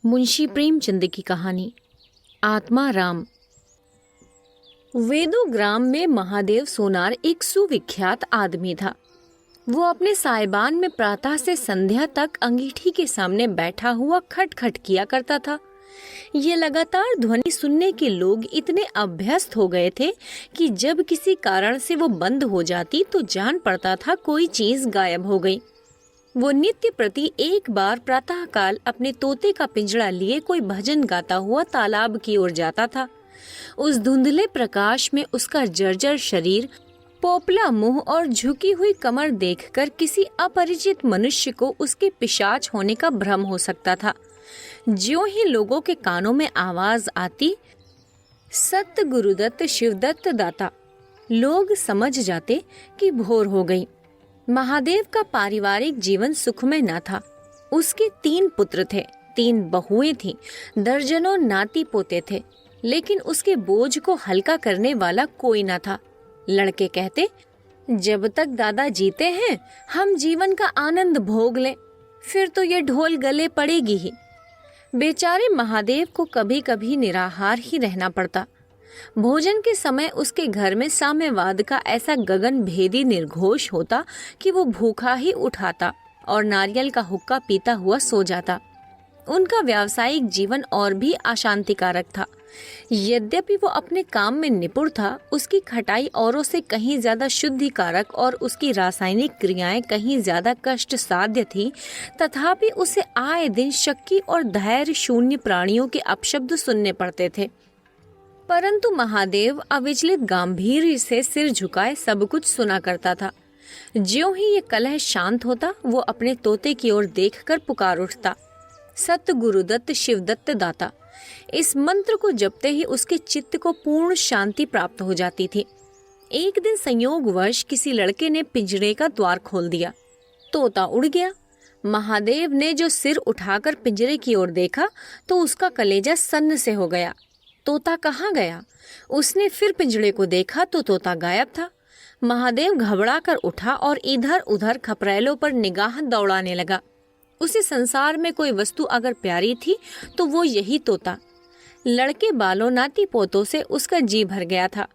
मुंशी प्रेमचंद की कहानी आत्मा राम। वेदो ग्राम में महादेव सोनार एक सुविख्यात आदमी था। वो अपने साइबान में प्रातः से संध्या तक अंगीठी के सामने बैठा हुआ खटखट किया करता था। ये लगातार ध्वनि सुनने के लोग इतने अभ्यस्त हो गए थे कि जब किसी कारण से वो बंद हो जाती तो जान पड़ता था कोई चीज गायब हो गई। वो नित्य प्रति एक बार प्रातःकाल अपने तोते का पिंजड़ा लिए कोई भजन गाता हुआ तालाब की ओर जाता था। उस धुंधले प्रकाश में उसका जर्जर शरीर, पोपला मुंह और झुकी हुई कमर देखकर किसी अपरिचित मनुष्य को उसके पिशाच होने का भ्रम हो सकता था। ज्यों ही लोगों के कानों में आवाज आती, सत गुरुदत्त शिवदत्त दाता, लोग समझ जाते कि भोर हो गई। महादेव का पारिवारिक जीवन सुखमय न था। उसके 3 पुत्र थे, 3 बहुएं थीं, दर्जनों नाती पोते थे, लेकिन उसके बोझ को हल्का करने वाला कोई न था। लड़के कहते, जब तक दादा जीते हैं हम जीवन का आनंद भोग लें, फिर तो ये ढोल गले पड़ेगी ही। बेचारे महादेव को कभी कभी निराहार ही रहना पड़ता। भोजन के समय उसके घर में साम्यवाद का ऐसा गगन भेदी निर्घोष होता कि वो भूखा ही उठाता और नारियल का हुक्का पीता हुआ सो जाता। उनका व्यावसायिक जीवन और भी अशांतिकारक था। यद्यपि वो अपने काम में निपुण था, उसकी खटाई औरों से कहीं ज्यादा शुद्धिकारक और उसकी रासायनिक क्रियाएं कहीं ज्यादा कष्ट साध्य थी, तथापि उसे आए दिन शक्की और धैर्य शून्य प्राणियों के अपशब्द सुनने पड़ते थे। परंतु महादेव अविचलित गांभीर्य से सिर झुकाए सब कुछ सुना करता था। ज्यों ही ये कलह शांत होता, वो अपने तोते की ओर देखकर पुकार उठता, सत गुरुदत्त शिवदत्त दाता। इस मंत्र को जपते ही उसके चित्त को पूर्ण शांति प्राप्त हो जाती थी। एक दिन संयोगवश किसी लड़के ने पिंजरे का द्वार खोल दिया। तोता उड़ गया। महादेव ने जो सिर उठाकर पिंजरे की ओर देखा तो उसका कलेजा सन्न से हो गया। तोता कहाँ गया? उसने फिर पिंजड़े को देखा तो तोता गायब था। महादेव घबरा कर उठा और इधर उधर खपरेलों पर निगाह दौड़ाने लगा। उसे संसार में कोई वस्तु अगर प्यारी थी तो वो यही तोता। लड़के बालों नाती पोतों से उसका जी भर गया था।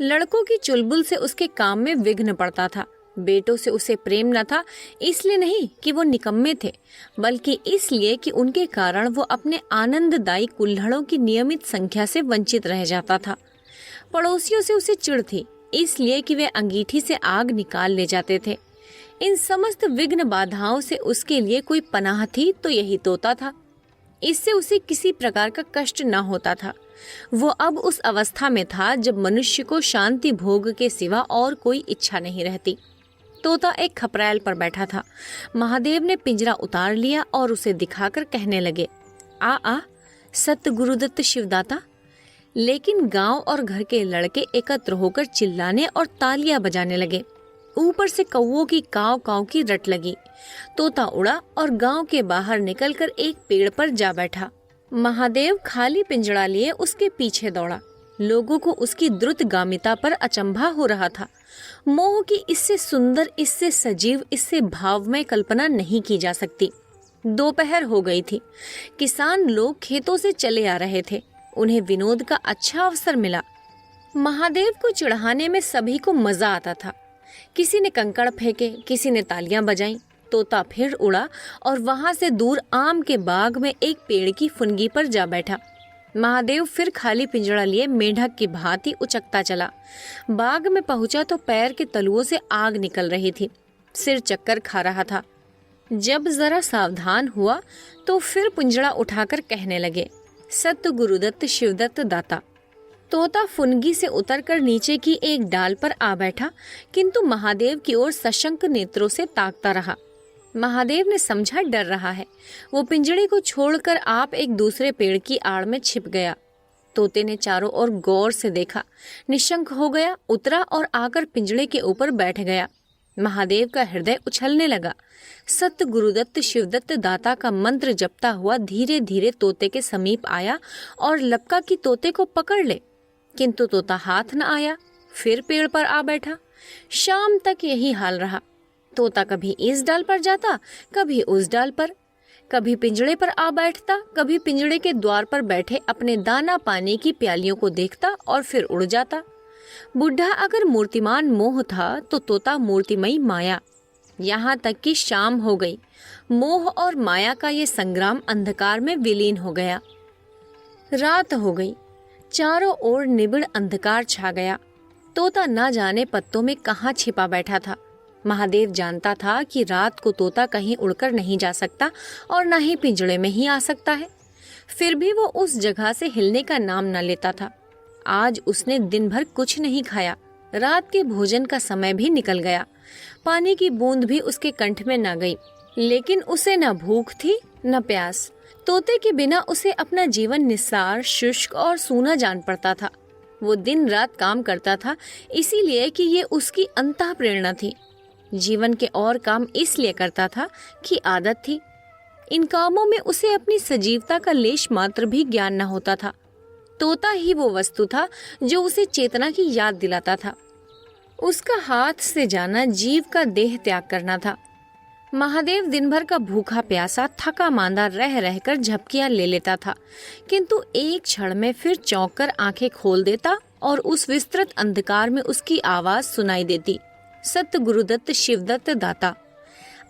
लड़कों की चुलबुल से उसके काम में विघ्न पड़ता था। बेटों से उसे प्रेम न था, इसलिए नहीं कि वो निकम्मे थे, बल्कि इसलिए कि उनके कारण वो अपने आनंददायी कुल्हड़ों की नियमित संख्या से वंचित रह जाता था। पड़ोसियों से उसे चिढ़ थी, इसलिए कि वे अंगीठी से आग निकाल ले जाते थे। इन समस्त विघ्न बाधाओं से उसके लिए कोई पनाह थी तो यही तोता था। इससे उसे किसी प्रकार का कष्ट न होता था। वो अब उस अवस्था में था जब मनुष्य को शांति भोग के सिवा और कोई इच्छा नहीं रहती। तोता एक खपरेल पर बैठा था। महादेव ने पिंजरा उतार लिया और उसे दिखाकर कहने लगे, आ सत गुरुदत्त शिवदाता। लेकिन गांव और घर के लड़के एकत्र होकर चिल्लाने और तालियां बजाने लगे। ऊपर से कौवों की काव काव की रट लगी। तोता उड़ा और गांव के बाहर निकलकर एक पेड़ पर जा बैठा। महादेव खाली पिंजड़ा लिए उसके पीछे दौड़ा। लोगों को उसकी द्रुतगामिता पर अचंभा हो रहा था। मोह की इससे सुंदर, इससे सजीव, इससे भावमय कल्पना नहीं की जा सकती। दोपहर हो गई थी। किसान लोग खेतों से चले आ रहे थे। उन्हें विनोद का अच्छा अवसर मिला। महादेव को चिढ़ाने में सभी को मजा आता था। किसी ने कंकड़ फेंके, किसी ने तालियां बजाईं। तोता फिर उड़ा और वहां से दूर आम के बाग में एक पेड़ की फुनगी पर जा बैठा। महादेव फिर खाली पिंजड़ा लिए मेढक की भांति उचकता चला। बाग में पहुंचा तो पैर के तलुओं से आग निकल रही थी। सिर चक्कर खा रहा था। जब जरा सावधान हुआ तो फिर पिंजड़ा उठाकर कहने लगे, सत गुरुदत्त शिवदत्त दाता। तोता फुनगी से उतरकर नीचे की एक डाल पर आ बैठा, किंतु महादेव की ओर सशंक नेत्रों से ताकता रहा। महादेव ने समझा डर रहा है। वो पिंजड़े को छोड़कर आप एक दूसरे पेड़ की आड़ में छिप गया। तोते ने चारों ओर गौर से देखा, निशंक हो गया, उतरा और आकर पिंजड़े के ऊपर बैठ गया। महादेव का हृदय उछलने लगा। सत गुरुदत्त शिवदत्त दाता का मंत्र जपता हुआ धीरे धीरे तोते के समीप आया और लपका कि तोते को पकड़ ले, किंतु तोता हाथ न आया। फिर पेड़ पर आ बैठा। शाम तक यही हाल रहा। तोता कभी इस डाल पर जाता, कभी उस डाल पर। कभी पिंजड़े पर आ बैठता, कभी पिंजड़े के द्वार पर बैठे अपने दाना पानी की प्यालियों को देखता और फिर उड़ जाता। बुढ़ा अगर मूर्तिमान मोह था तो तोता मूर्तिमयी माया। यहाँ तक कि शाम हो गई। मोह और माया का ये संग्राम अंधकार में विलीन हो गया। रात हो गई। चारों ओर निबिड़ अंधकार छा गया। तोता न जाने पत्तों में कहाँ छिपा बैठा था। महादेव जानता था कि रात को तोता कहीं उड़कर नहीं जा सकता और न ही पिंजड़े में ही आ सकता है। फिर भी वो उस जगह से हिलने का नाम न लेता था। आज उसने दिन भर कुछ नहीं खाया। रात के भोजन का समय भी निकल गया। पानी की बूंद भी उसके कंठ में न गई। लेकिन उसे न भूख थी न प्यास। तोते के बिना उसे अपना जीवन निस्सार, शुष्क और सूना जान पड़ता था। वो दिन रात काम करता था इसीलिए कि ये उसकी अंतः प्रेरणा थी। जीवन के और काम इसलिए करता था कि आदत थी। इन कामों में उसे अपनी सजीवता का लेश मात्र भी ज्ञान न होता था। तोता ही वो वस्तु था जो उसे चेतना की याद दिलाता था। उसका हाथ से जाना जीव का देह त्याग करना था। महादेव दिन भर का भूखा प्यासा, थका मांदा रह रहकर झपकियां ले लेता था, किंतु एक क्षण में फिर चौंक कर आंखें खोल देता और उस विस्तृत अंधकार में उसकी आवाज सुनाई देती, सत्य गुरुदत्त शिवदत्त दाता।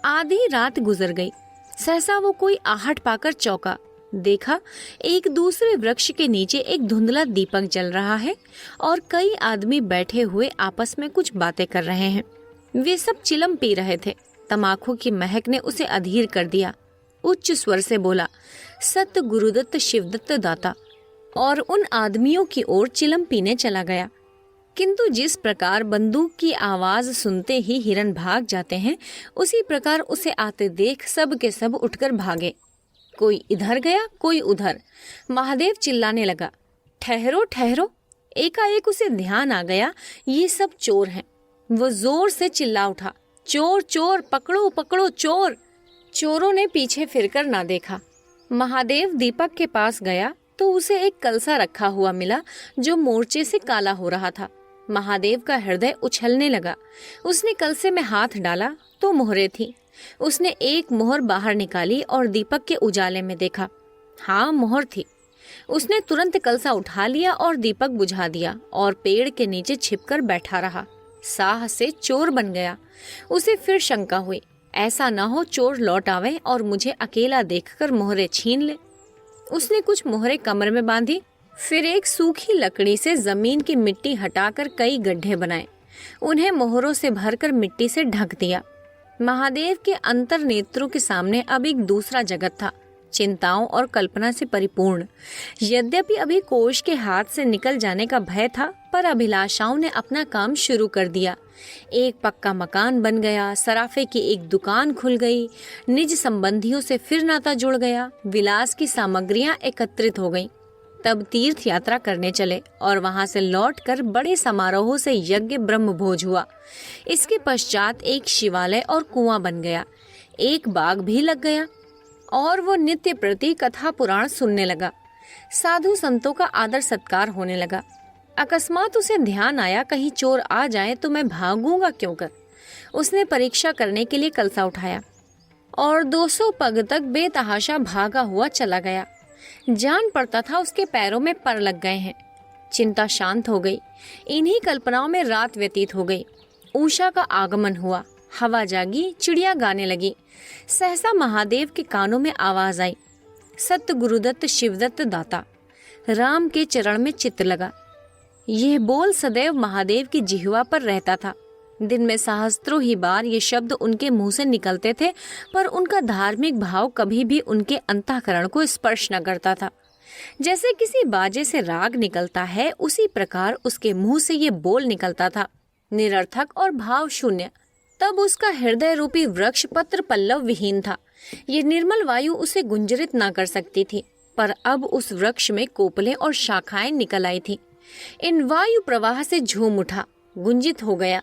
आधी रात गुजर गई। सहसा वो कोई आहट पाकर चौंका। देखा, एक दूसरे वृक्ष के नीचे एक धुंधला दीपक जल रहा है और कई आदमी बैठे हुए आपस में कुछ बातें कर रहे हैं। वे सब चिलम पी रहे थे। तमाकू की महक ने उसे अधीर कर दिया। उच्च स्वर से बोला, सत्य गुरुदत्त शिवदत्त दाता, और उन आदमियों की ओर चिलम पीने चला गया। किंतु जिस प्रकार बंदूक की आवाज सुनते ही हिरन भाग जाते हैं, उसी प्रकार उसे आते देख सब के सब उठकर भागे। कोई इधर गया, कोई उधर। महादेव चिल्लाने लगा, ठहरो ठहरो। एकाएक उसे ध्यान आ गया, ये सब चोर हैं। वो जोर से चिल्ला उठा, चोर चोर, पकड़ो पकड़ो चोर। चोरों ने पीछे फिरकर ना देखा। महादेव दीपक के पास गया तो उसे एक कलसा रखा हुआ मिला जो मोर्चे से काला हो रहा था। महादेव का हृदय उछलने लगा। उसने कलसे में हाथ डाला तो मोहरे थी। उसने एक मोहर बाहर निकाली और दीपक के उजाले में देखा। हाँ, मोहर थी। उसने तुरंत कलसा उठा लिया और दीपक बुझा दिया और पेड़ के नीचे छिपकर बैठा रहा। साह से चोर बन गया। उसे फिर शंका हुई, ऐसा न हो चोर लौट आवे और मुझे अकेला देखकर मोहरे छीन ले। उसने कुछ मोहरे कमर में बांधी, फिर एक सूखी लकड़ी से जमीन की मिट्टी हटाकर कई गड्ढे बनाए। उन्हें मोहरों से भरकर मिट्टी से ढक दिया। महादेव के अंतर नेत्रों के सामने अब एक दूसरा जगत था, चिंताओं और कल्पना से परिपूर्ण। यद्यपि अभी कोष के हाथ से निकल जाने का भय था, पर अभिलाषाओं ने अपना काम शुरू कर दिया। एक पक्का मकान बन गया, सराफे की एक दुकान खुल गई, निज संबंधियों से फिर नाता जुड़ गया, विलास की सामग्रियां एकत्रित हो गईं। तब तीर्थ यात्रा करने चले और वहां से लौटकर बड़े समारोह से यज्ञ ब्रह्म भोज हुआ। इसके पश्चात एक शिवालय और कुआं बन गया। एक बाग भी लग गया और वो नित्य प्रति कथा पुराण सुनने लगा। साधु संतों का आदर सत्कार होने लगा। अकस्मात उसे ध्यान आया, कहीं चोर आ जाए तो मैं भागूंगा क्यों कर। उसने परीक्षा करने के लिए कलसा उठाया और 200 पग तक बेतहाशा भागा हुआ चला गया। जान पड़ता था उसके पैरों में पर लग गए हैं। चिंता शांत हो गई। इन्हीं कल्पनाओं में रात व्यतीत हो गई। उषा का आगमन हुआ, हवा जागी, चिड़िया गाने लगी। सहसा महादेव के कानों में आवाज आई, सत्य गुरुदत्त शिवदत्त दाता। राम के चरण में चित्त लगा। यह बोल सदैव महादेव की जिह्वा पर रहता था। दिन में सहस्त्रों ही बार ये शब्द उनके मुंह से निकलते थे, पर उनका धार्मिक भाव कभी भी उनके अंतःकरण को स्पर्श न करता था। जैसे किसी बाजे से राग निकलता है, उसी प्रकार उसके मुंह से ये बोल निकलता था, निरर्थक और भाव शून्य। तब उसका हृदय रूपी वृक्ष पत्र पल्लव विहीन था। ये निर्मल वायु उसे गुंजरित न कर सकती थी, पर अब उस वृक्ष में कोपलें और शाखाएं निकल आई थी। इन वायु प्रवाह से झूम उठा, गुंजित हो गया।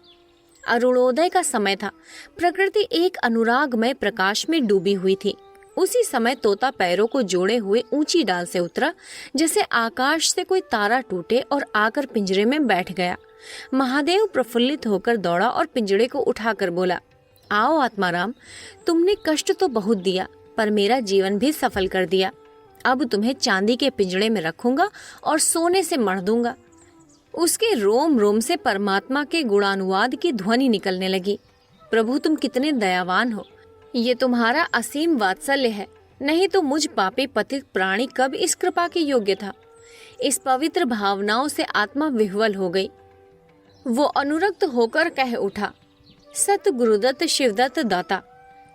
अरुणोदय का समय था। प्रकृति एक अनुरागमय प्रकाश में डूबी हुई थी। उसी समय तोता पैरों को जोड़े हुए ऊंची डाल से उतरा, जैसे आकाश से कोई तारा टूटे, और आकर पिंजरे में बैठ गया। महादेव प्रफुल्लित होकर दौड़ा और पिंजरे को उठाकर बोला, आओ आत्माराम, तुमने कष्ट तो बहुत दिया, पर मेरा जीवन भी सफल कर दिया। अब तुम्हें चांदी के पिंजड़े में रखूंगा और सोने से मढ़ दूंगा। उसके रोम रोम से परमात्मा के गुणानुवाद की ध्वनि निकलने लगी। प्रभु तुम कितने दयावान हो, ये तुम्हारा असीम वात्सल्य है, नहीं तो मुझ पापी पतित प्राणी कब इस कृपा के योग्य था। इस पवित्र भावनाओं से आत्मा विह्वल हो गई। वो अनुरक्त होकर कह उठा, सत गुरुदत्त शिवदत्त दाता।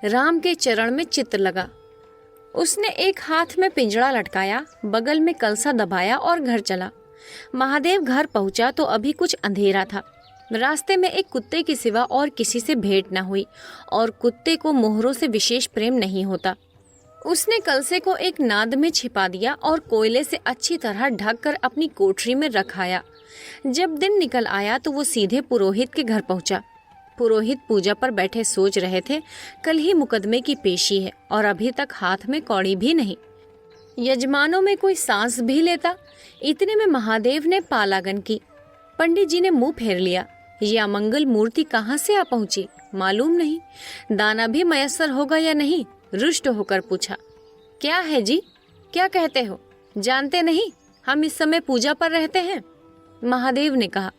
राम के चरण में चित्त लगा। उसने एक हाथ में पिंजड़ा लटकाया, बगल में कलसा दबाया और घर चला। महादेव घर पहुंचा तो अभी कुछ अंधेरा था। रास्ते में एक कुत्ते के सिवा और किसी से भेंट न हुई और कुत्ते को मोहरों से विशेष प्रेम नहीं होता। उसने कलसे को एक नाद में छिपा दिया और कोयले से अच्छी तरह ढक कर अपनी कोठरी में रखाया। जब दिन निकल आया तो वो सीधे पुरोहित के घर पहुंचा। पुरोहित पूजा पर बैठे सोच रहे थे, कल ही मुकदमे की पेशी है और अभी तक हाथ में कौड़ी भी नहीं। यजमानों में कोई सांस भी लेता। इतने में महादेव ने पालागन की। पंडित जी ने मुंह फेर लिया। ये अमंगल मूर्ति कहाँ से आ पहुंची मालूम नहीं। दाना भी मयस्सर होगा या नहीं, रुष्ट होकर पूछा। क्या है जी, क्या कहते हो? जानते नहीं हम इस समय पूजा पर रहते हैं? महादेव ने कहा,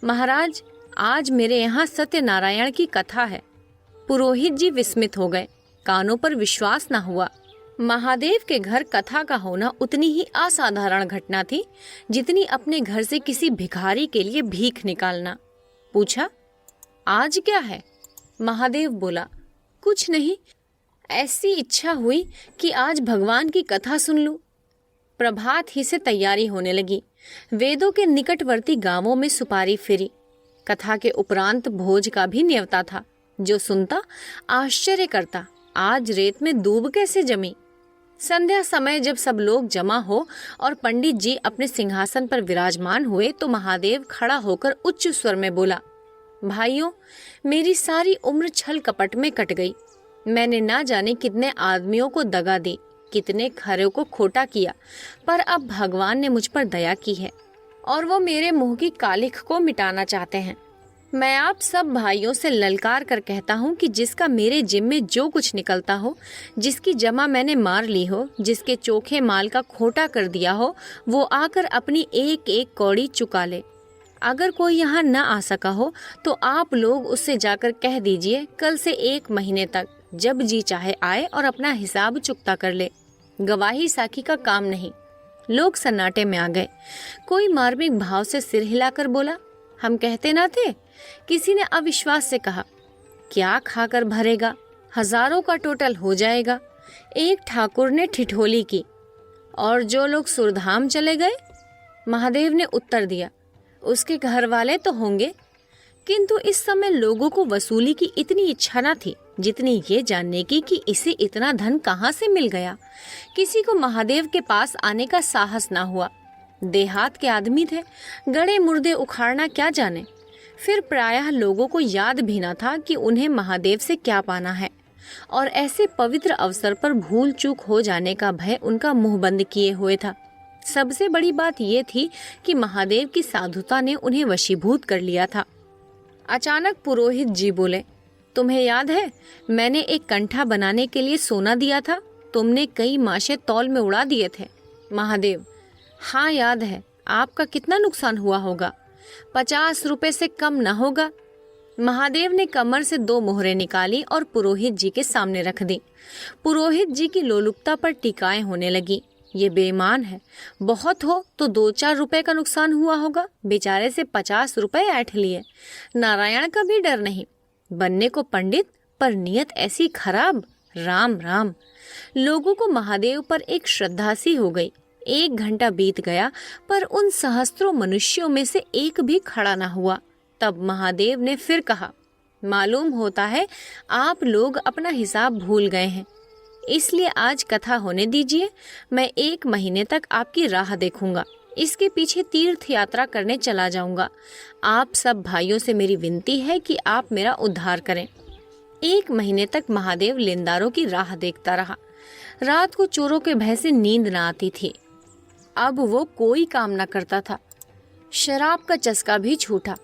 महाराज आज मेरे यहाँ सत्यनारायण की कथा है। पुरोहित जी विस्मित हो गए, कानों पर विश्वास न हुआ। महादेव के घर कथा का होना उतनी ही असाधारण घटना थी जितनी अपने घर से किसी भिखारी के लिए भीख निकालना। पूछा, आज क्या है? महादेव बोला, कुछ नहीं, ऐसी इच्छा हुई कि आज भगवान की कथा सुन लूं। प्रभात ही से तैयारी होने लगी। वेदों के निकटवर्ती गांवों में सुपारी फिरी। कथा के उपरांत भोज का भी न्योता था। जो सुनता आश्चर्य करता, आज रेत में दूब कैसे जमी। संध्या समय जब सब लोग जमा हो और पंडित जी अपने सिंहासन पर विराजमान हुए तो महादेव खड़ा होकर उच्च स्वर में बोला, भाइयों, मेरी सारी उम्र छल कपट में कट गई। मैंने ना जाने कितने आदमियों को दगा दी, कितने खरों को खोटा किया, पर अब भगवान ने मुझ पर दया की है और वो मेरे मुंह की कालिख को मिटाना चाहते हैं। मैं आप सब भाइयों से ललकार कर कहता हूँ कि जिसका मेरे जिम में जो कुछ निकलता हो, जिसकी जमा मैंने मार ली हो, जिसके चोखे माल का खोटा कर दिया हो, वो आकर अपनी एक एक कौड़ी चुका ले। अगर कोई यहाँ न आ सका हो तो आप लोग उससे जाकर कह दीजिए कल से 1 महीने तक जब जी चाहे आए और अपना हिसाब चुकता कर ले। गवाही साखी का काम नहीं। लोग सन्नाटे में आ गए। कोई मार्मिक भाव से सिर हिलाकर बोला, हम कहते ना थे? किसी ने अविश्वास से कहा, क्या खाकर भरेगा, हजारों का टोटल हो जाएगा। एक ठाकुर ने ठिठोली की, और जो लोग सुरधाम चले गए? महादेव ने उत्तर दिया, उसके घर वाले तो होंगे। किंतु इस समय लोगों को वसूली की इतनी इच्छा न थी जितनी ये जानने की कि इसे इतना धन कहाँ से मिल गया। किसी को महादेव के पास आने का साहस ना हुआ। देहात के आदमी थे, गड़े मुर्दे उखाड़ना क्या जाने। फिर प्रायः लोगों को याद भी न था कि उन्हें महादेव से क्या पाना है, और ऐसे पवित्र अवसर पर भूल चूक हो जाने का भय उनका मुंह बंद किए हुए था। सबसे बड़ी बात यह थी कि महादेव की साधुता ने उन्हें वशीभूत कर लिया था। अचानक पुरोहित जी बोले, तुम्हें याद है मैंने एक कंठा बनाने के लिए सोना दिया था, तुमने कई माशे तौल में उड़ा दिए थे। महादेव, हाँ याद है। आपका कितना नुकसान हुआ होगा? 50 रुपए से कम न होगा। महादेव ने कमर से 2 मोहरें निकाली और पुरोहित जी के सामने रख दी। पुरोहित जी की लोलुपता पर टीकाएं होने लगी। ये बेईमान है, बहुत हो तो 2-4 रुपए का नुकसान हुआ होगा, बेचारे से 50 रुपए ऐंठ लिए। नारायण का भी डर नहीं, बनने को पंडित पर नियत ऐसी खराब। राम राम। लोगों को महादेव पर एक श्रद्धा सी हो गई। 1 घंटा बीत गया पर उन सहस्त्रों मनुष्यों में से एक भी खड़ा न हुआ। तब महादेव ने फिर कहा, मालूम होता है आप लोग अपना हिसाब भूल गए हैं, इसलिए आज कथा होने दीजिए। मैं 1 महीने तक आपकी राह देखूंगा, इसके पीछे तीर्थ यात्रा करने चला जाऊंगा। आप सब भाइयों से मेरी विनती है कि आप मेरा उद्धार करें। 1 महीने तक महादेव लेनदारों की राह देखता रहा। रात को चोरों के भय से नींद न आती थी। अब वो कोई काम न करता था। शराब का चस्का भी छूटा।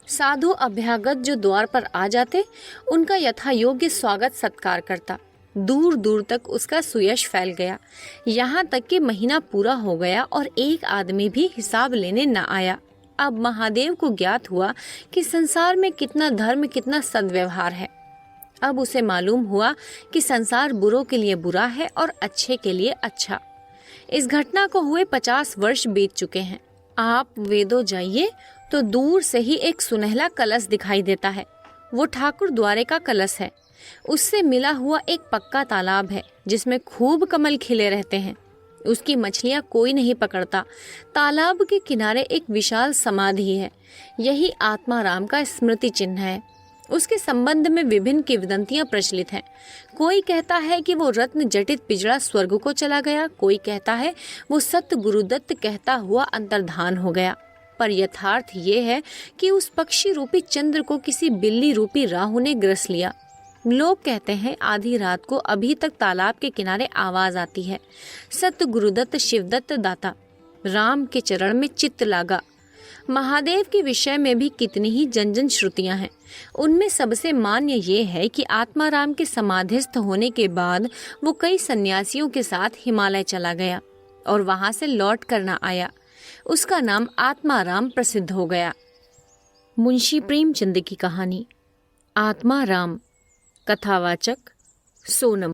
साधु अभ्यागत जो द्वार पर आ जाते उनका यथा योग्य स्वागत सत्कार करता। दूर दूर तक उसका सुयश फैल गया। यहाँ तक कि महीना पूरा हो गया और एक आदमी भी हिसाब लेने न आया। अब महादेव को ज्ञात हुआ कि संसार में कितना धर्म, कितना सद्व्यवहार है। अब उसे मालूम हुआ कि संसार बुरों के लिए बुरा है और अच्छे के लिए अच्छा। इस घटना को हुए 50 वर्ष बीत चुके हैं। आप वेदों जाइए तो दूर से ही एक सुनहला कलश दिखाई देता है। वो ठाकुर द्वारे का कलश है। उससे मिला हुआ एक पक्का तालाब है जिसमें खूब कमल खिले रहते हैं। उसकी मछलियां कोई नहीं पकड़ता। तालाब के किनारे एक विशाल समाधि है। यही आत्माराम का स्मृति चिन्ह है। उसके संबंध में विभिन्न किंवदंतियां प्रचलित हैं। कोई कहता है कि वो रत्न जटित पिजड़ा स्वर्ग को चला गया, कोई कहता है वो सत्य गुरुदत्त कहता हुआ अंतर्धान हो गया। पर यथार्थ ये है कि उस पक्षी रूपी चंद्र को किसी बिल्ली रूपी राहु ने ग्रस लिया। लोग कहते हैं आधी रात को अभी तक तालाब के किनारे आवाज आती है, सत्य गुरुदत्त शिवदत्त दाता, राम के चरण में चित्त लागा। महादेव के विषय में भी कितनी ही जन जन श्रुतियां हैं। उनमें सबसे मान्य ये है कि आत्माराम के समाधिस्थ होने के बाद वो कई सन्यासियों के साथ हिमालय चला गया और वहां से लौट कर न आया। उसका नाम आत्माराम प्रसिद्ध हो गया। मुंशी प्रेमचंद की कहानी आत्माराम। कथावाचक सोनम।